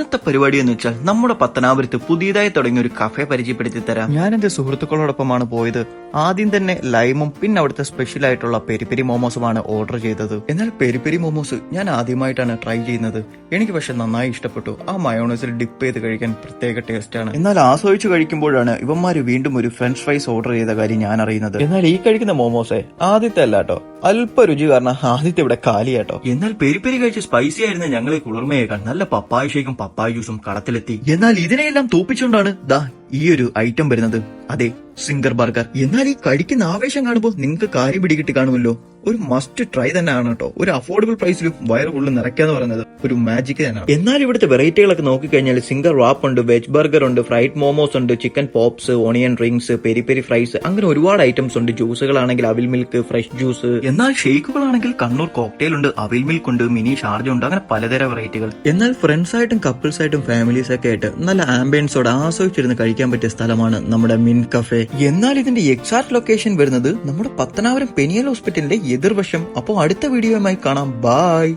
ഇന്നത്തെ പരിപാടി എന്ന് വെച്ചാൽ നമ്മുടെ പത്തനാപുരത്ത് പുതിയതായി തുടങ്ങിയ ഒരു കഫേ പരിചയപ്പെടുത്തി തരാം. ഞാൻ എന്റെ സുഹൃത്തുക്കളോടൊപ്പമാണ് പോയത്. ആദ്യം തന്നെ ലൈമും പിന്നെ അവിടുത്തെ സ്പെഷ്യൽ ആയിട്ടുള്ള പെരി മോമോസുമാണ് ഓർഡർ ചെയ്തത്. എന്നാൽ പെരി മോമോസ് ഞാൻ ആദ്യമായിട്ടാണ് ട്രൈ ചെയ്യുന്നത്. എനിക്ക് പക്ഷെ നന്നായി ഇഷ്ടപ്പെട്ടു. ആ മയോണൈസിൽ ഡിപ്പ് ചെയ്ത് കഴിക്കാൻ പ്രത്യേക ടേസ്റ്റ് ആണ്. എന്നാൽ ആസ്വദിച്ചു കഴിക്കുമ്പോഴാണ് ഇവന്മാര് വീണ്ടും ഒരു ഫ്രഞ്ച് ഫ്രൈസ് ഓർഡർ ചെയ്ത കാര്യം ഞാൻ അറിയുന്നത്. എന്നാൽ ഈ കഴിക്കുന്ന മോമോസെ ആദ്യത്തെ അല്ല കേട്ടോ, അല്പ രുചി കാരണം ആദ്യത്തെ ഇവിടെ കാലിയാട്ടോ. എന്നാൽ പെരി കഴിച്ച് സ്പൈസി ആയിരുന്ന ഞങ്ങളെ കുളിർമയേക്കാൾ നല്ല പപ്പായ ഷേക്കും പപ്പായ ജ്യൂസും കടത്തിലെത്തി. എന്നാൽ ഇതിനെയെല്ലാം തോപ്പിച്ചുകൊണ്ടാണ് ദാ ഈ ഒരു ഐറ്റം വരുന്നത്. അതെ, സിംഗർ ബർഗർ. എന്നാൽ ഈ കഴിക്കുന്ന ആവേശം കാണുമ്പോൾ നിങ്ങൾക്ക് കാര്യം പിടികിട്ടി കാണുമല്ലോ. ഒരു മസ്റ്റ് ട്രൈ തന്നെയാണ് കേട്ടോ. ഒരു അഫോർഡബിൾ പ്രൈസിലും വയറ് ഫുള്ള് നിറയ്ക്കാന്ന് പറയുന്നത് ഒരു മാജിക് തന്നെയാണ്. എന്നാൽ ഇവിടുത്തെ വെറൈറ്റികളൊക്കെ നോക്കിക്കഴിഞ്ഞാൽ സിംഗർ റാപ്പ് ഉണ്ട്, വെജ് ബർഗർ ഉണ്ട്, ഫ്രൈഡ് മോമോസ് ഉണ്ട്, chicken pops, onion rings, peri fries, അങ്ങനെ ഒരുപാട് ഐറ്റംസ് ഉണ്ട്. ജ്യൂസുകളാണെങ്കിൽ അവിൽ മിൽക്ക്, ഫ്രഷ് ജ്യൂസ്. എന്നാൽ ഷേക്കുകളാണെങ്കിൽ കണ്ണൂർ കോക്ടെയിൽ ഉണ്ട്, അവിൽ മിൽക്ക് ഉണ്ട്, മിനി ഷാർജ ഉണ്ട്, അങ്ങനെ പലതരം വെറൈറ്റികൾ. എന്നാൽ ഫ്രണ്ട്സ് ആയിട്ടും കപ്പിൾസ് ആയിട്ടും ഫാമിലീസ് ഒക്കെ ആയിട്ട് നല്ല ആംബിയൻസോടെ ആസ്വദിച്ചിരുന്ന് കഴിക്കാൻ പറ്റിയ സ്ഥലമാണ് നമ്മുടെ മിൻ കഫേ. എന്നാൽ ഇതിന്റെ എക്സാക്ട് ലൊക്കേഷൻ വരുന്നത് നമ്മുടെ പത്തനാപുരം പെനിയൽ ഹോസ്പിറ്റലിന്റെ എതിർവശം. അപ്പോൾ അടുത്ത വീഡിയോയുമായി കാണാം. ബൈ.